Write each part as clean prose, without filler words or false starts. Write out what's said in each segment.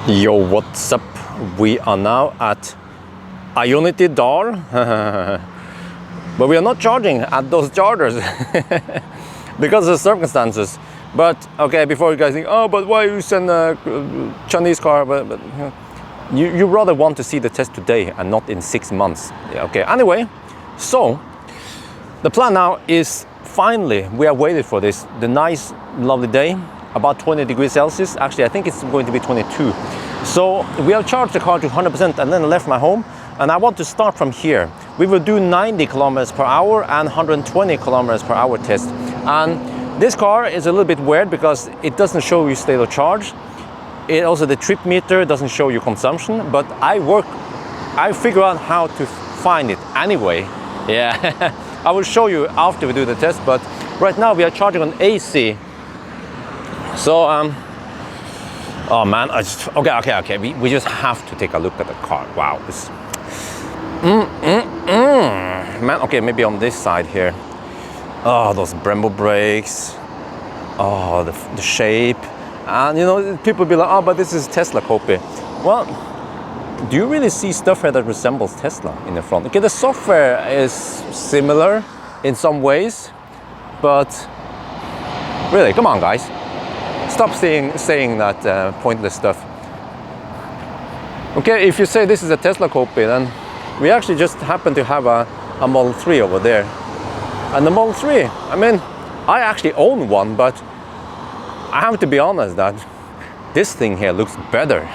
Yo, what's up? We are now at Unity Dar, but we are not charging at those chargers because of the circumstances. But okay, before you guys think, oh, but why you send a Chinese car? But you rather want to see the test today and not in 6 months. Yeah, okay. Anyway, so the plan now is finally we are waiting for this. The nice, lovely day. About 20 degrees Celsius. Actually, I think it's going to be 22. So we have charged the car to 100% and then left my home. And I want to start from here. We will do 90 kilometers per hour and 120 kilometers per hour test. And this car is a little bit weird because it doesn't show you state of charge. It also, the trip meter doesn't show you consumption, but I figure out how to find it anyway. Yeah, I will show you after we do the test, but right now we are charging on AC. So, oh man, okay. We just have to take a look at the car. Wow, this, man. Okay, maybe on this side here. Oh, those Brembo brakes. Oh, the shape, and you know, people be like, oh, but this is Tesla copy. Well, do you really see stuff here that resembles Tesla in the front? Okay, the software is similar in some ways, but really, come on, guys. Stop saying that pointless stuff. Okay, if you say this is a Tesla copy, then we actually just happen to have a Model 3 over there. And the Model 3, I mean, I actually own one, but I have to be honest that this thing here looks better.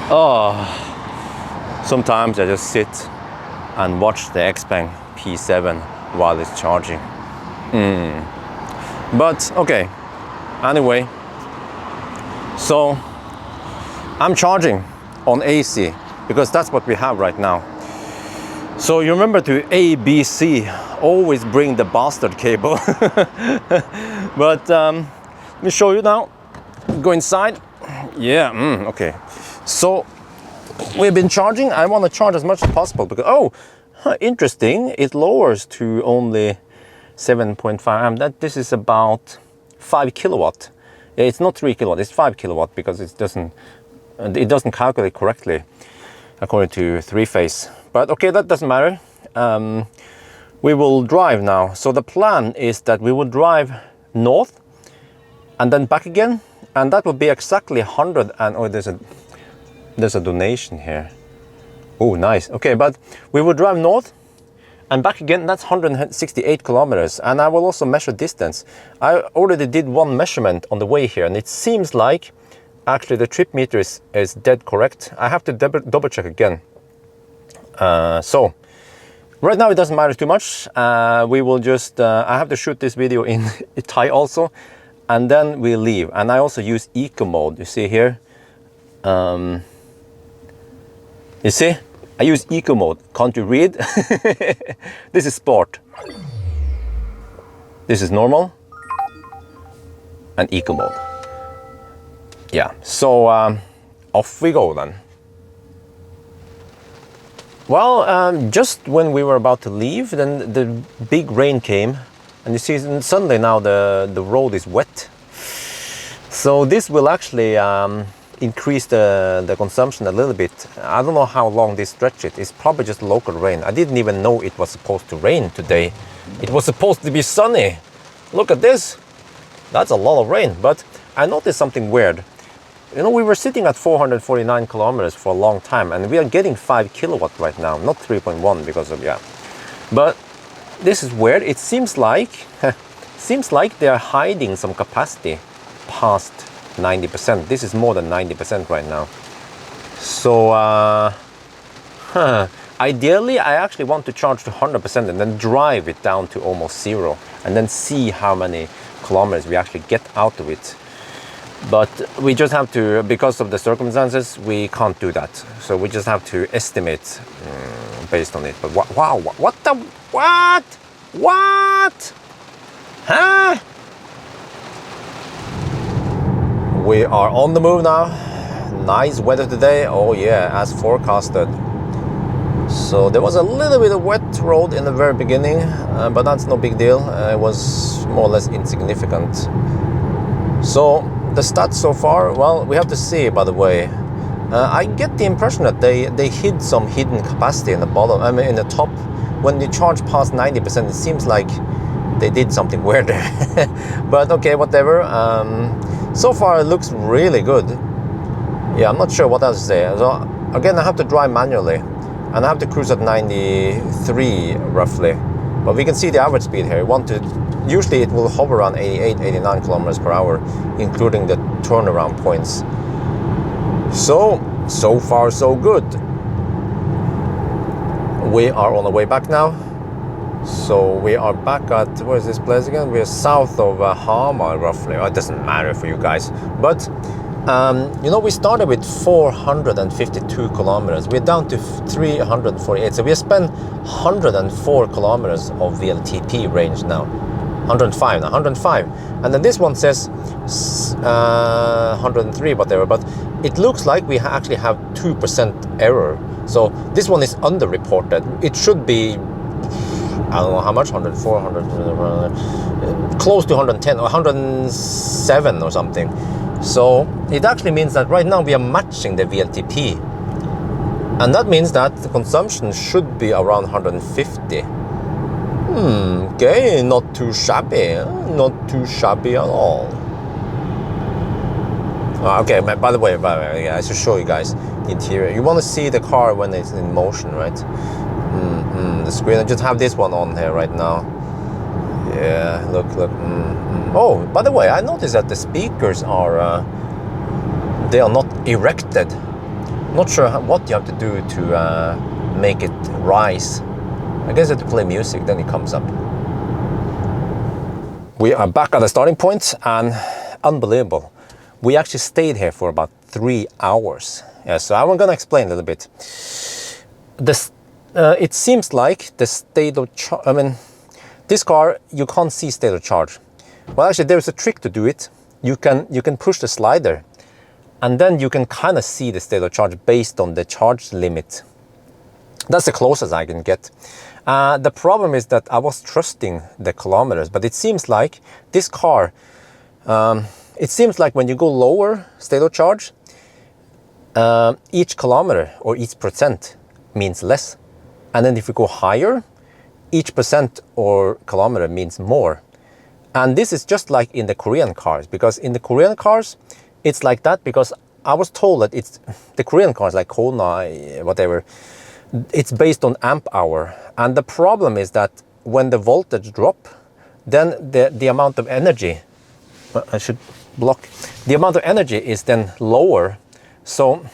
Oh, sometimes I just sit and watch the Xpeng P7 while it's charging. But okay. Anyway, so I'm charging on AC because that's what we have right now. So you remember to ABC, always bring the bastard cable. But let me show you now. Go inside. Yeah, okay. So we've been charging. I want to charge as much as possible because, oh, interesting. It lowers to only 7.5 amp. This is about 5 kilowatt. Yeah, it's not 3 kilowatt, it's 5 kilowatt because it doesn't calculate correctly according to 3-phase. But okay, that doesn't matter. We will drive now. So the plan is that we will drive north and then back again, and that will be exactly 100. And oh, there's a donation here. Oh, nice. Okay, but we will drive north and back again. That's 168 kilometers, and I will also measure distance. I already did one measurement on the way here, and it seems like actually the trip meter is dead correct. I have to double check again. So right now it doesn't matter too much. We will just I have to shoot this video in Thai also, and then we leave. And I also use eco mode. You see here, you see, I use eco mode. Can't you read? This is sport. This is normal. And eco mode. Yeah, so off we go then. Well, just when we were about to leave, then the big rain came. And you see, suddenly now the road is wet. So this will actually increase the consumption a little bit. I don't know how long this stretch it. It's probably just local rain. I didn't even know it was supposed to rain today. It was supposed to be sunny. Look at this. That's a lot of rain. But I noticed something weird. You know, we were sitting at 449 kilometers for a long time, and we are getting 5 kilowatt right now, not 3.1 because of, yeah. But this is weird. It seems like they are hiding some capacity past 90%. This is more than 90% right now. So ideally I actually want to charge to 100% and then drive it down to almost zero and then see how many kilometers we actually get out of it. But we just have to, because of the circumstances, we can't do that. So we just have to estimate based on it. But wow, what? Huh? We are on the move now. Nice weather today. Oh yeah, as forecasted. So there was a little bit of wet road in the very beginning, but that's no big deal. It was more or less insignificant. So the stats so far, well, we have to see, by the way. I get the impression that they hid some hidden capacity in the bottom, I mean in the top. When you charge past 90%, it seems like they did something weird there. But okay, whatever. So far it looks really good. Yeah, I'm not sure what else to say. So again, I have to drive manually, and I have to cruise at 93 roughly. But we can see the average speed here. Usually it will hover around 88, 89 kilometers per hour, including the turnaround points. So far so good. We are on the way back now. So we are back at, where is this place again? We're south of Hamar roughly. It doesn't matter for you guys. But, you know, we started with 452 kilometers. We're down to 348. So we have spent 104 kilometers of VLTP range now. 105 now, 105. And then this one says 103, whatever. But it looks like we actually have 2% error. So this one is underreported. It should be, I don't know how much, 104, 100, close to 110 or 107 or something. So it actually means that right now we are matching the VLTP. And that means that the consumption should be around 150. Okay, not too shabby. Not too shabby at all. Okay, by the way, I should show you guys the interior. You want to see the car when it's in motion, right? The screen. I just have this one on here right now. Yeah, look. Oh, by the way, I noticed that the speakers are they are not erected. Not sure what you have to do to make it rise. I guess you have to play music, then it comes up. We are back at the starting point, and unbelievable. We actually stayed here for about 3 hours. Yeah, so I'm going to explain a little bit. It seems like the state of charge, I mean, this car, you can't see state of charge. Well, actually, there's a trick to do it. You can push the slider, and then you can kind of see the state of charge based on the charge limit. That's the closest I can get. The problem is that I was trusting the kilometers, but it seems like this car, it seems like when you go lower state of charge, each kilometer or each percent means less. And then if you go higher, each percent or kilometer means more. And this is just like in the Korean cars, because in the Korean cars, it's like that because I was told that it's the Korean cars like Kona, whatever, it's based on amp hour. And the problem is that when the voltage drop, then the amount of energy, I should block, the amount of energy is then lower. So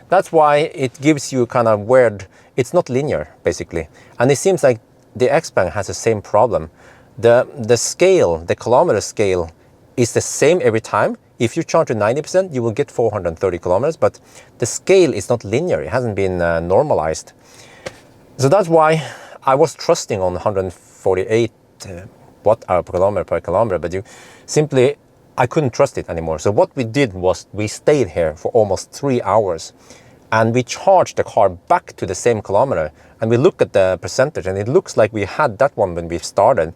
that's why it gives you kind of weird, it's not linear basically. And it seems like the Xpeng has the same problem. The scale, the kilometer scale is the same every time. If you charge to 90%, you will get 430 kilometers, but the scale is not linear. It hasn't been normalized. So that's why I was trusting on 148 watt-hour per kilometer, but I couldn't trust it anymore. So what we did was we stayed here for almost 3 hours, and we charged the car back to the same kilometer, and we look at the percentage, and it looks like we had that one when we started.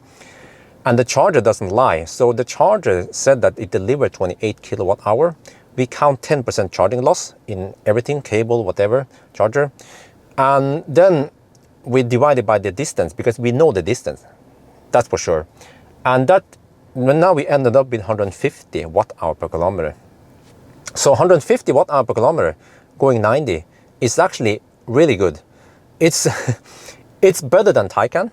And the charger doesn't lie. So the charger said that it delivered 28 kilowatt hour. We count 10% charging loss in everything, cable, whatever, charger. And then we divide it by the distance because we know the distance. That's for sure. And now we ended up with 150 watt hour per kilometer. So 150 watt hour per kilometer going 90 is actually really good. It's better than Taycan.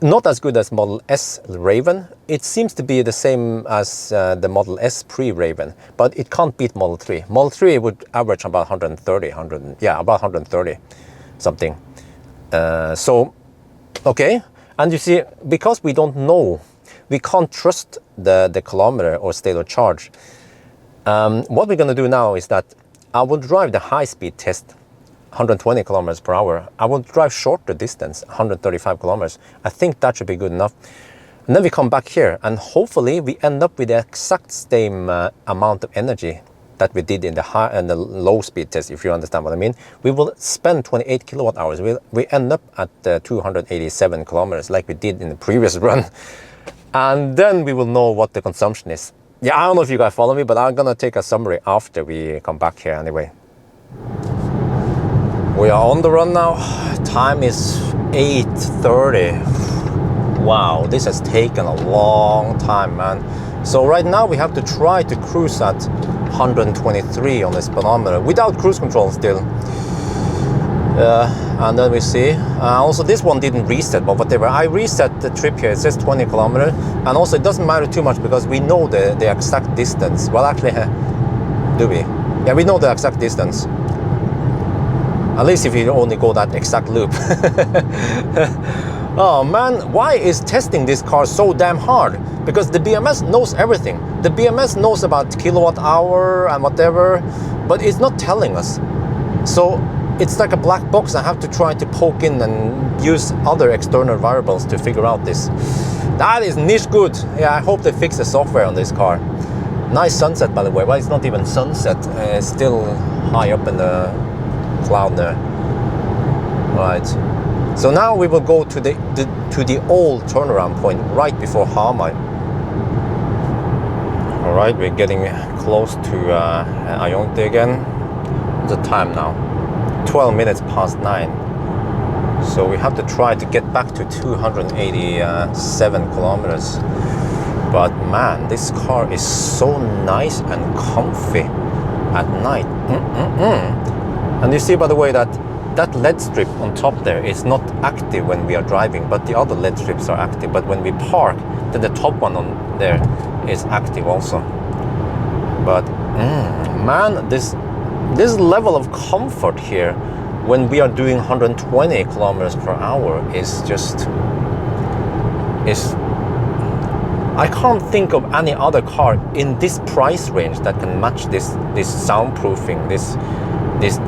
Not as good as Model S Raven. It seems to be the same as the Model S pre-Raven, but it can't beat Model 3. Model 3 would average about 130, about 130 something. So, okay. And you see, because we don't know, we can't trust the kilometer or state of charge. What we're going to do now is that I will drive the high-speed test 120 kilometers per hour. I will drive shorter distance, 135 kilometers. I think that should be good enough. And then we come back here, and hopefully we end up with the exact same amount of energy that we did in the high and the low speed test, if you understand what I mean. We will spend 28 kilowatt hours. We end up at 287 kilometers like we did in the previous run. And then we will know what the consumption is. Yeah, I don't know if you guys follow me, but I'm gonna take a summary after we come back here anyway. We are on the run now. Time is 8:30. Wow, this has taken a long time, man. So right now we have to try to cruise at 123 on the speedometer without cruise control still. And then we see. Also, this one didn't reset, but whatever. I reset the trip here. It says 20 kilometers, and also it doesn't matter too much because we know the exact distance. Well, actually, do we? Yeah, we know the exact distance. At least if you only go that exact loop. Oh man, why is testing this car so damn hard? Because the BMS knows everything. The BMS knows about kilowatt hour and whatever, but it's not telling us. So it's like a black box. I have to try to poke in and use other external variables to figure out this. That is niche good. Yeah, I hope they fix the software on this car. Nice sunset, by the way. Well, it's not even sunset. It's still high up in the cloud there. Right. So now we will go to the old turnaround point right before Hamar. All right, we're getting close to Ayonte again. What's the time now? 12 minutes past 9. So we have to try to get back to 287 kilometers. But man, this car is so nice and comfy at night. And you see, by the way, that LED strip on top there is not active when we are driving, but the other LED strips are active. But when we park, then the top one on there is active also. But man, this level of comfort here when we are doing 120 kilometers per hour is just I can't think of any other car in this price range that can match this soundproofing, this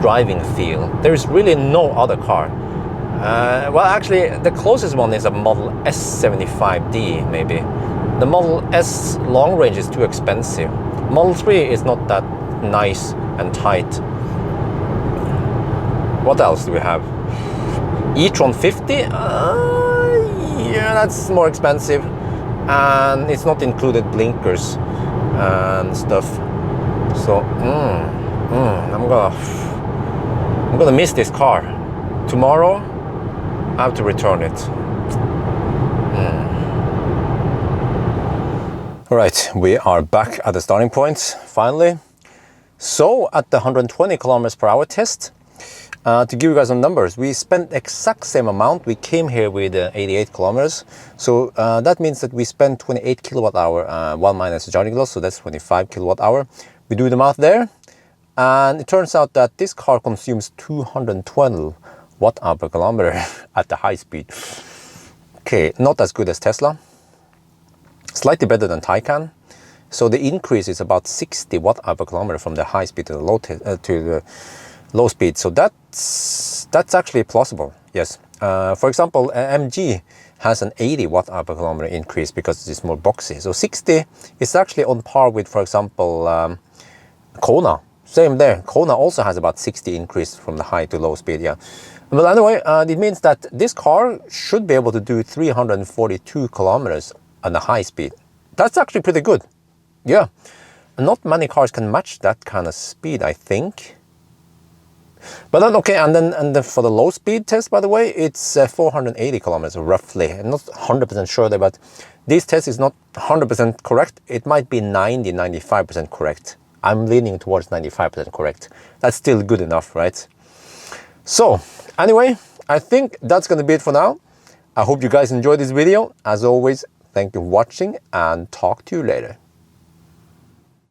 driving feel. There is really no other car. Well, actually, the closest one is a Model S75D, maybe. The Model S long range is too expensive. Model 3 is not that nice and tight. What else do we have? e-tron 50? Yeah, that's more expensive. And it's not included blinkers and stuff. So, I'm gonna miss this car. Tomorrow, I have to return it. All right, we are back at the starting point, finally. So, at the 120 kilometers per hour test, to give you guys some numbers, we spent the exact same amount. We came here with 88 kilometers. So that means that we spent 28 kilowatt hour, 1 minus the charging loss, so that's 25 kilowatt hour. We do the math there, and it turns out that this car consumes 212 watt hour per kilometer at the high speed. Okay, not as good as Tesla. Slightly better than Taycan. So the increase is about 60 watt hour per kilometer from the high speed to the low speed. So that's actually plausible. Yes. For example, MG has an 80 watt hour per kilometer increase because it's more boxy. So 60 is actually on par with, for example, Kona. Same there. Kona also has about 60 increase from the high to low speed. Yeah. Well, anyway, it means that this car should be able to do 342 kilometers on the high speed. That's actually pretty good. Yeah. Not many cars can match that kind of speed, I think. But then, okay, and then for the low speed test, by the way, it's 480 kilometers roughly. I'm not 100% sure there, but this test is not 100% correct. It might be 95% correct. I'm leaning towards 95% correct. That's still good enough, right? So, anyway, I think that's going to be it for now. I hope you guys enjoyed this video. As always, thank you for watching and talk to you later.